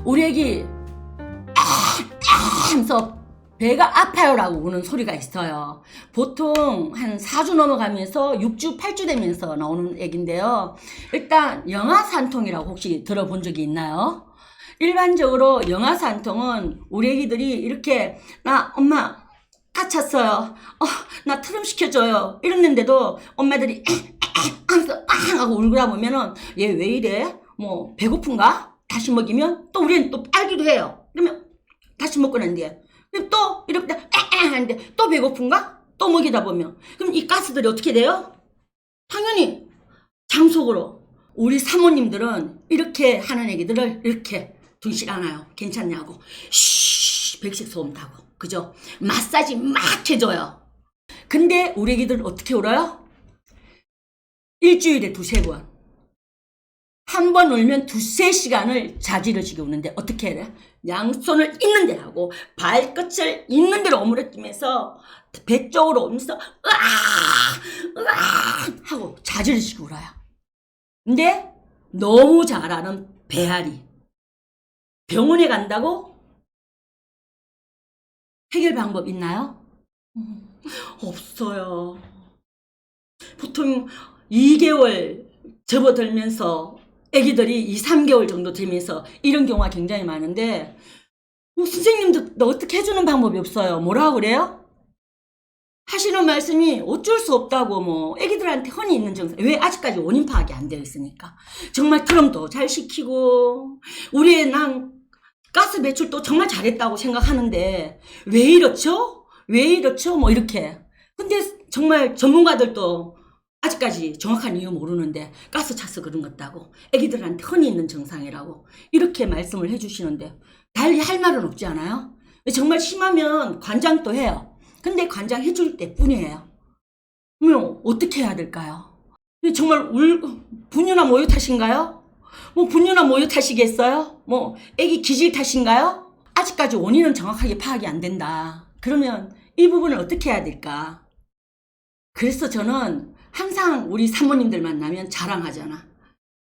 우리 애기 하면서 배가 아파요라고 우는 소리가 있어요. 보통 한 4주 넘어가면서 6주, 8주 되면서 나오는 애기인데요. 일단 영아산통이라고 혹시 들어본 적이 있나요? 일반적으로 영아산통은 우리 애기들이 이렇게 엄마 다쳤어요. 나 트름 시켜줘요. 이랬는데도 엄마들이 하고 울고라 보면은 얘 왜 이래? 뭐 배고픈가? 다시 먹이면 또 우리는 또 빨기도 해요. 그러면 다시 먹고 난 뒤에 그럼 또 이렇게 하는데 또 배고픈가? 또 먹이다 보면 그럼 이 가스들이 어떻게 돼요? 당연히 장속으로. 우리 사모님들은 이렇게 하는 애기들을 이렇게 두시질 않아요. 괜찮냐고 백색 소음 타고 그죠? 마사지 막 해줘요. 근데 우리 애기들 어떻게 울어요? 일주일에 2-3번. 한 번 울면 2-3시간을 자지러지게 우는데 어떻게 해야 돼? 양손을 있는 데 하고 발끝을 있는 데로 오므려뜨면서 배 쪽으로 오면서 으아 하고 자지러지게 울어요. 근데 너무 잘 아는 배앓이. 병원에 간다고? 해결 방법 있나요? 없어요. 보통 2개월 접어들면서 애기들이 2-3개월 정도 되면서 이런 경우가 굉장히 많은데 선생님도 어떻게 해주는 방법이 없어요. 뭐라고 그래요? 하시는 말씀이 어쩔 수 없다고 뭐 애기들한테 흔히 있는 증상. 왜 아직까지 원인 파악이 안 되어 있으니까. 정말 트럼도 잘 시키고 우리 애 난 가스 배출도 정말 잘했다고 생각하는데 왜 이렇죠? 왜 이렇죠? 뭐 이렇게. 근데 정말 전문가들도 아직까지 정확한 이유 모르는데 가스 차서 그런 것 같다고 애기들한테 흔히 있는 증상이라고 이렇게 말씀을 해주시는데 달리 할 말은 없지 않아요? 정말 심하면 관장도 해요. 근데 관장 해줄 때 뿐이에요. 그럼 어떻게 해야 될까요? 정말 분유나 모유 탓인가요? 뭐 분유나 모유 탓이겠어요? 뭐 애기 기질 탓인가요? 아직까지 원인은 정확하게 파악이 안 된다. 그러면 이 부분을 어떻게 해야 될까? 그래서 저는 항상 우리 사모님들 만나면 자랑하잖아.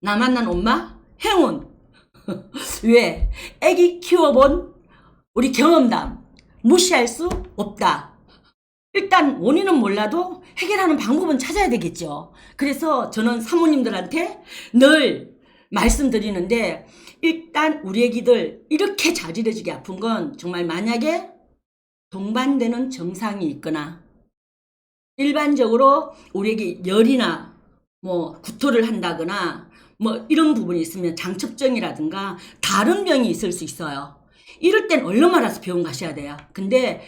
나 만난 엄마? 행운. 왜? 애기 키워본 우리 경험담 무시할 수 없다. 일단 원인은 몰라도 해결하는 방법은 찾아야 되겠죠. 그래서 저는 사모님들한테 늘 말씀드리는데 일단 우리 애기들 이렇게 자지러지게 아픈 건 정말 만약에 동반되는 증상이 있거나 일반적으로 우리에게 열이나 뭐 구토를 한다거나 뭐 이런 부분이 있으면 장첩증이라든가 다른 병이 있을 수 있어요. 이럴 땐 얼른 말아서 병원 가셔야 돼요. 근데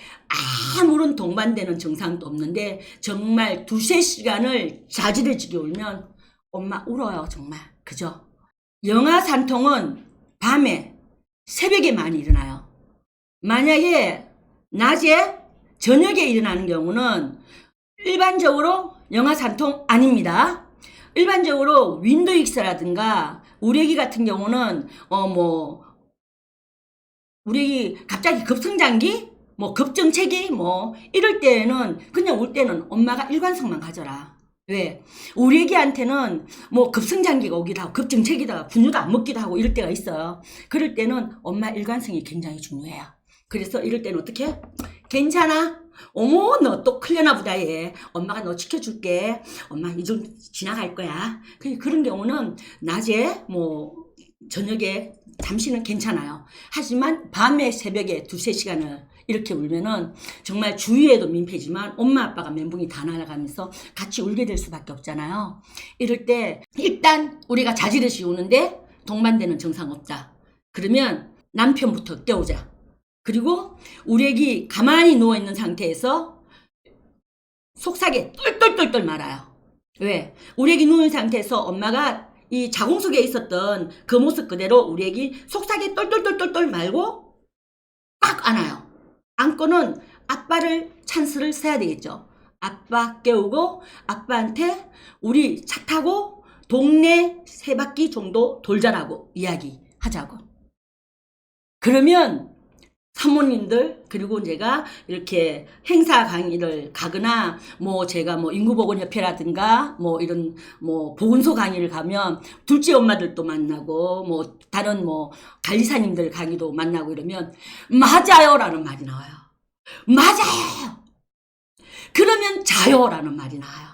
아무런 동반되는 증상도 없는데 정말 2-3시간을 자지러지게 울면 엄마 울어요 정말. 그죠? 영아산통은 밤에 새벽에 많이 일어나요. 만약에 낮에 저녁에 일어나는 경우는 일반적으로 영아산통 아닙니다. 일반적으로 윈도익스라든가 우리 애기 같은 경우는 우리 애기 갑자기 급성장기 뭐 급정체기 뭐 이럴 때는 그냥 울 때는 엄마가 일관성만 가져라. 왜? 우리 애기한테는 뭐 급성장기가 오기도 하고 급정체기도 하고 분유도 안 먹기도 하고 이럴 때가 있어요. 그럴 때는 엄마 일관성이 굉장히 중요해요. 그래서 이럴 때는 어떻게? 괜찮아. 어머 너 또 클려나 보다 얘. 엄마가 너 지켜줄게. 엄마 이 정도 지나갈 거야. 그런 경우는 낮에 뭐 저녁에 잠시는 괜찮아요. 하지만 밤에 새벽에 2-3시간을 이렇게 울면은 정말 주위에도 민폐지만 엄마 아빠가 멘붕이 다 날아가면서 같이 울게 될 수밖에 없잖아요. 이럴 때 일단 우리가 자지러시 우는데 동반되는 증상 없다. 그러면 남편부터 깨우자. 그리고 우리 애기 가만히 누워있는 상태에서 속삭에 똘똘똘똘 말아요. 왜? 우리 애기 누운 상태에서 엄마가 이 자궁 속에 있었던 그 모습 그대로 우리 애기 속삭에 똘똘똘똘똘 말고 꽉 안아요. 안고는 아빠를 찬스를 써야 되겠죠. 아빠 깨우고 아빠한테 우리 차 타고 동네 3바퀴 정도 돌자라고 이야기하자고. 그러면 사모님들 그리고 제가 이렇게 행사 강의를 가거나 뭐 제가 뭐 인구보건협회라든가 뭐 이런 뭐 보건소 강의를 가면 둘째 엄마들도 만나고 뭐 다른 뭐 관리사님들 강의도 만나고 이러면 맞아요라는 말이 나와요. 맞아요. 그러면 자요라는 말이 나와요.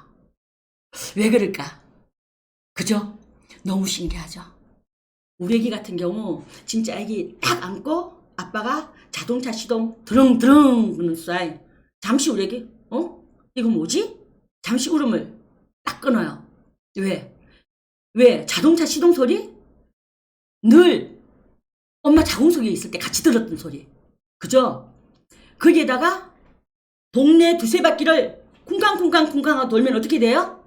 왜 그럴까? 그죠? 너무 신기하죠? 우리 애기 같은 경우 진짜 애기 딱 안고 아빠가 자동차 시동 드릉드릉 그는 사이 잠시 우리 애기 이거 뭐지? 잠시 울음을 딱 끊어요. 왜? 왜? 자동차 시동 소리? 늘 엄마 자궁속에 있을 때 같이 들었던 소리. 그죠? 거기에다가 동네 두세 바퀴를 쿵쾅쿵쾅쿵쾅 돌면 어떻게 돼요?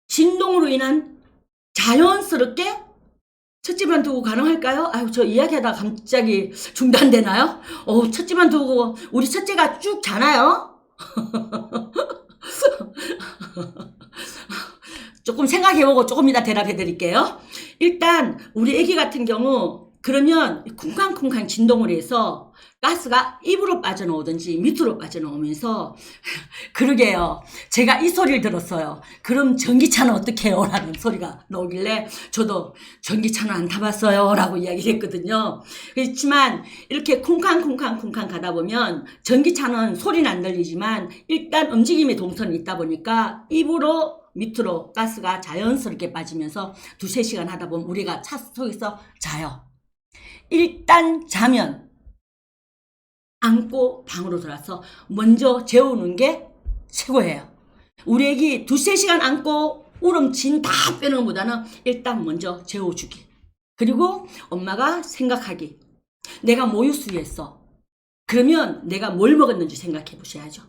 진동으로 인한 자연스럽게 첫집만 두고 가능할까요? 아유, 저 이야기하다가 갑자기 중단되나요? 첫집만 두고 우리 첫째가 쭉 자나요? 조금 생각해보고 조금 이따 대답해 드릴게요. 일단 우리 애기 같은 경우 그러면 쿵쾅쿵쾅 진동을 해서 가스가 입으로 빠져나오든지 밑으로 빠져나오면서 그러게요. 제가 이 소리를 들었어요. 그럼 전기차는 어떻게 해요? 라는 소리가 나오길래 저도 전기차는 안 타봤어요. 라고 이야기를 했거든요. 그렇지만 이렇게 쿵쾅쿵쾅쿵쾅 가다 보면 전기차는 소리는 안 들리지만 일단 움직임의 동선이 있다 보니까 입으로 밑으로 가스가 자연스럽게 빠지면서 두세 시간 하다 보면 우리가 차 속에서 자요. 일단 자면 안고 방으로 들어와서 먼저 재우는 게 최고예요. 우리 애기 두세 시간 안고 울음 진 다 빼는 것보다는 일단 먼저 재워주기. 그리고 엄마가 생각하기. 내가 모유수유했어. 그러면 내가 뭘 먹었는지 생각해 보셔야죠.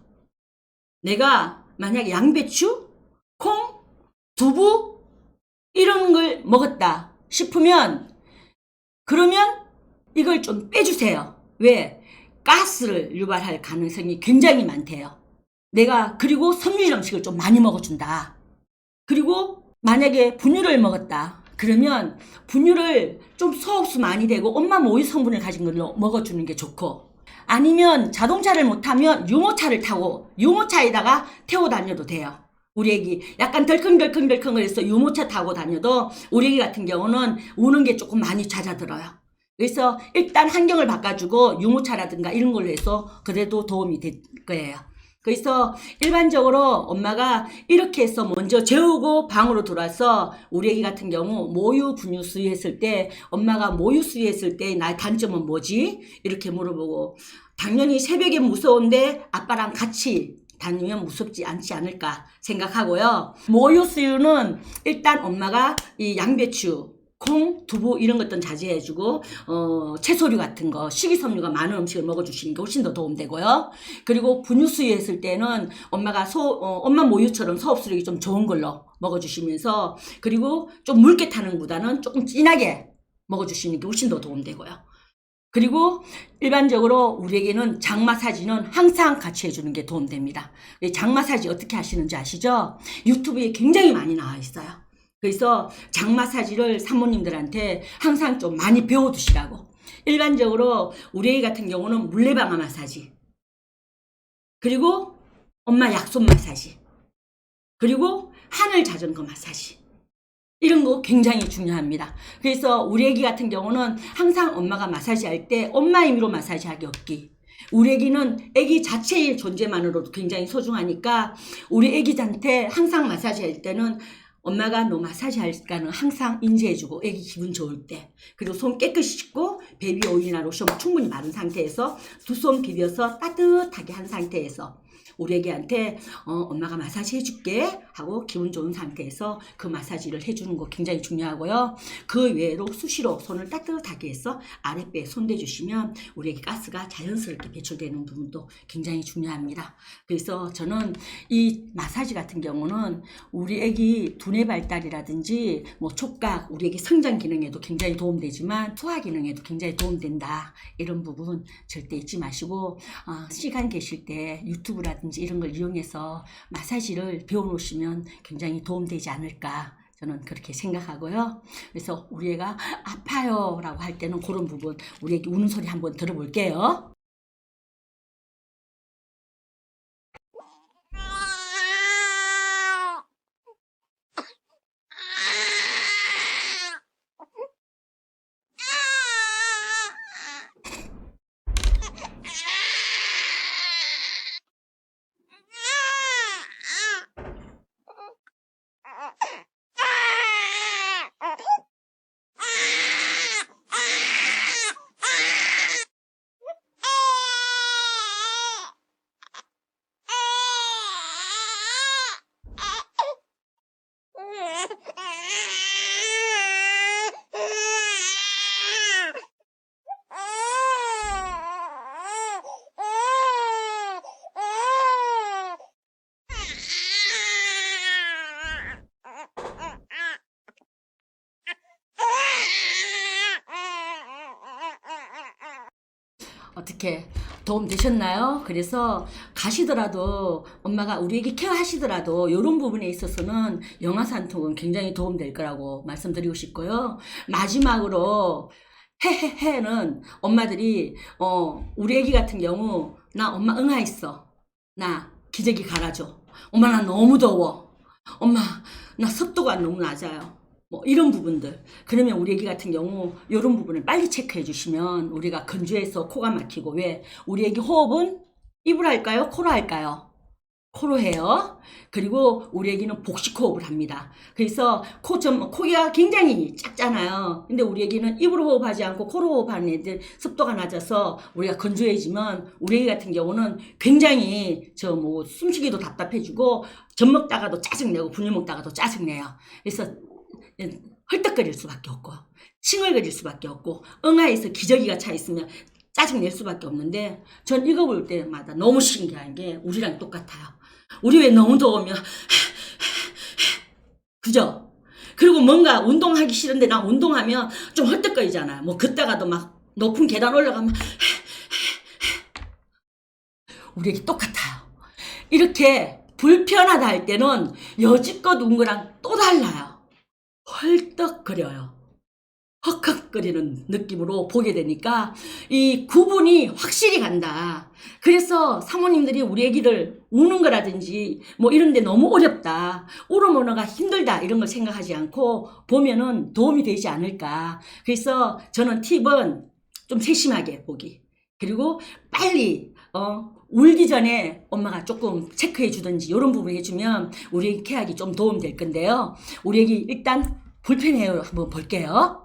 내가 만약에 양배추, 콩, 두부 이런 걸 먹었다 싶으면 그러면 이걸 좀 빼주세요. 왜? 가스를 유발할 가능성이 굉장히 많대요. 내가 그리고 섬유질 음식을 좀 많이 먹어준다. 그리고 만약에 분유를 먹었다. 그러면 분유를 좀 소흡수 많이 되고 엄마 모유 성분을 가진 걸로 먹어주는 게 좋고 아니면 자동차를 못하면 유모차를 타고 유모차에다가 태워 다녀도 돼요. 우리 애기 약간 덜컹덜컹덜컹 해서 유모차 타고 다녀도 우리 애기 같은 경우는 우는 게 조금 많이 잦아들어요. 그래서 일단 환경을 바꿔주고 유모차라든가 이런 걸로 해서 그래도 도움이 될 거예요. 그래서 일반적으로 엄마가 이렇게 해서 먼저 재우고 방으로 들어와서 우리 애기 같은 경우 모유 분유 수유했을 때 엄마가 모유 수유했을 때 나의 단점은 뭐지? 이렇게 물어보고 당연히 새벽에 무서운데 아빠랑 같이 다니면 무섭지 않지 않을까 생각하고요. 모유 수유는 일단 엄마가 이 양배추 콩, 두부 이런 것들은 자제해주고 채소류 같은 거 식이섬유가 많은 음식을 먹어주시는 게 훨씬 더 도움되고요. 그리고 분유 수유했을 때는 엄마가 엄마 모유처럼 소흡수력이 좀 좋은 걸로 먹어주시면서 그리고 좀 묽게 타는 것보다는 조금 진하게 먹어주시는 게 훨씬 더 도움되고요. 그리고 일반적으로 우리에게는 장 마사지는 항상 같이 해주는 게 도움됩니다. 장 마사지 어떻게 하시는지 아시죠? 유튜브에 굉장히 많이 나와 있어요. 그래서 장 마사지를 산모님들한테 항상 좀 많이 배워두시라고. 일반적으로 우리 애기 같은 경우는 물레방아 마사지, 그리고 엄마 약손 마사지, 그리고 하늘 자전거 마사지 이런 거 굉장히 중요합니다. 그래서 우리 애기 같은 경우는 항상 엄마가 마사지 할 때 엄마 힘으로 마사지 하기 없기. 우리 애기는 애기 자체의 존재만으로도 굉장히 소중하니까 우리 애기한테 항상 마사지 할 때는 엄마가 너 마사지 할까는 항상 인지해주고 애기 기분 좋을 때 그리고 손 깨끗이 씻고 베이비 오일이나 로션 충분히 바른 상태에서 두 손 비벼서 따뜻하게 한 상태에서 우리 애기한테 엄마가 마사지 해줄게 하고 기분 좋은 상태에서 그 마사지를 해주는 거 굉장히 중요하고요. 그 외에도 수시로 손을 따뜻하게 해서 아랫배에 손대주시면 우리 애기 가스가 자연스럽게 배출되는 부분도 굉장히 중요합니다. 그래서 저는 이 마사지 같은 경우는 우리 애기 두뇌 발달이라든지 뭐 촉각, 우리 애기 성장 기능에도 굉장히 도움되지만 소화 기능에도 굉장히 도움된다. 이런 부분 절대 잊지 마시고 시간 계실 때 유튜브라든지 이런 걸 이용해서 마사지를 배워놓으시면 굉장히 도움되지 않을까 저는 그렇게 생각하고요. 그래서 우리 애가 아파요 라고 할 때는 그런 부분 우리 애기 우는 소리 한번 들어볼게요. 어떻게 도움 되셨나요? 그래서 가시더라도 엄마가 우리 애기 케어하시더라도 이런 부분에 있어서는 영아산통은 굉장히 도움 될 거라고 말씀드리고 싶고요. 마지막으로 해해해는 엄마들이 우리 애기 같은 경우 나 엄마 응아 있어. 나 기저귀 갈아줘. 엄마 나 너무 더워. 엄마 나 습도가 너무 낮아요. 뭐 이런 부분들 그러면 우리 애기 같은 경우 이런 부분을 빨리 체크해 주시면 우리가 건조해서 코가 막히고 왜 우리 애기 호흡은 입으로 할까요? 코로 할까요? 코로 해요. 그리고 우리 애기는 복식 호흡을 합니다. 그래서 코가 굉장히 작잖아요. 근데 우리 애기는 입으로 호흡하지 않고 코로 호흡하는 애들 습도가 낮아서 우리가 건조해지면 우리 애기 같은 경우는 굉장히 숨쉬기도 답답해지고 젖 먹다가도 짜증내고 분유 먹다가도 짜증내요. 그래서 헐떡거릴 수밖에 없고 칭얼거릴 수밖에 없고 응아에서 기저귀가 차 있으면 짜증낼 수밖에 없는데 전 읽어볼 때마다 너무 신기한 게 우리랑 똑같아요. 우리 왜 너무 더우면 그죠? 그리고 뭔가 운동하기 싫은데 나 운동하면 좀 헐떡거리잖아요. 뭐 걷다가도 막 높은 계단 올라가면 우리에게 똑같아요. 이렇게 불편하다 할 때는 여지껏 운 거랑 또 달라요. 헐떡거려요. 헉헉거리는 느낌으로 보게 되니까 이 구분이 확실히 간다. 그래서 사모님들이 우리 애기를 우는 거라든지 뭐 이런데 너무 어렵다, 울음 언어가 힘들다 이런 걸 생각하지 않고 보면은 도움이 되지 않을까. 그래서 저는 팁은 좀 세심하게 보기, 그리고 빨리 울기 전에 엄마가 조금 체크해 주든지 이런 부분 해주면 우리 애기 케어하기 좀 도움 될 건데요. 우리 애기 일단 불편해요 한번 볼게요.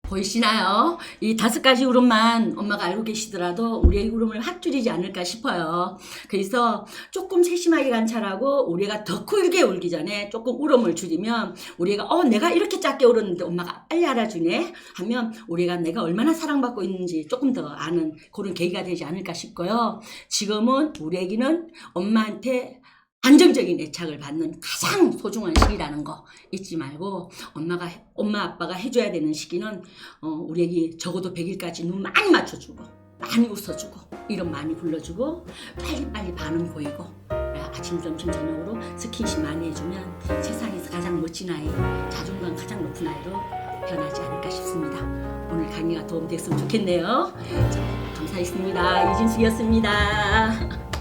보이시나요? 이 5가지 울음만 엄마가 알고 계시더라도 우리의 울음을 확 줄이지 않을까 싶어요. 그래서 조금 세심하게 관찰하고 우리가 더 크게 울기 전에 조금 울음을 줄이면 우리가 내가 이렇게 작게 울었는데 엄마가 빨리 알아주네 하면 우리가 내가 얼마나 사랑받고 있는지 조금 더 아는 그런 계기가 되지 않을까 싶고요. 지금은 우리 애기는 엄마한테 안정적인 애착을 받는 가장 소중한 시기라는 거 잊지 말고 엄마 아빠가 해줘야 되는 시기는 우리 애기 적어도 100일까지 눈 많이 맞춰주고 많이 웃어주고 이름 많이 불러주고 빨리빨리 반응 보이고 아침 점심 저녁으로 스킨십 많이 해주면 세상에서 가장 멋진 아이, 자존감 가장 높은 아이로 변하지 않을까 싶습니다. 오늘 강의가 도움됐으면 좋겠네요. 감사했습니다. 이진숙이었습니다.